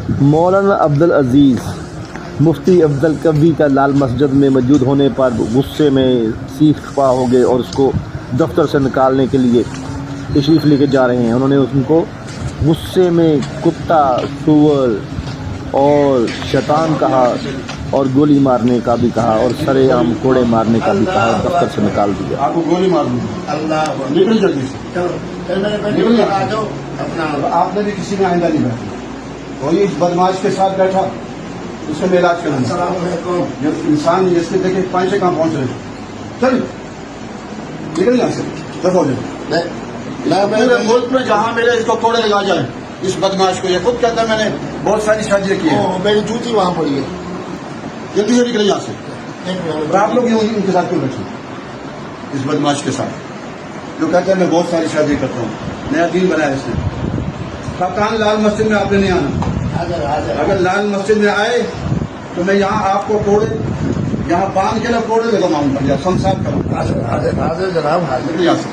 मौलाना अब्दुल अजीज़ मुफ्ती अफजल कवी का लाल मस्जिद में मौजूद होने पर गुस्से में सीख पा हो गए और उसको दफ्तर से निकालने के लिए तशरीफ़ लेके जा रहे हैं। उन्होंने उनको गुस्से में कुत्ता, सूअर और शैतान कहा और गोली मारने का भी कहा और सरेआम कोड़े मारने का भी कहा, दफ्तर से निकाल दिया। आपको गोली मार दूंगा, अल्लाह निकल जल्दी से, आपने भी किसी में आइंदा नहीं बैठा। वही इस बदमाश के साथ बैठा, उससे मैं इलाज करूंगा। जब इंसान इसके देखे पाँच से कहाँ पहुंच रहे, चल निकल यहाँ से, दफा हो जाए। मेरे मुल्क में जहाँ मिले इसको कोड़े लगा जाए, इस बदमाश को। ये खुद कहता है मैंने बहुत सारी शादियाँ की हैं, मेरी जूती वहाँ पड़ी है, जल्दी से निकले यहाँ से। आप लोग उनके साथ क्यों बैठे, इस बदमाश के साथ जो कहता है मैं बहुत सारी शादी करता हूँ। नया दीन बनाया इसने। खतान लाल मस्जिद में आपने नहीं आना। अगर लाल मस्जिद में आए तो मैं यहाँ आपको कोड़े यहाँ बांध के ना कोड़े लगाऊंगा, शमशाद करूँगा। हाजिर जनाब, हाजिर। यहाँ से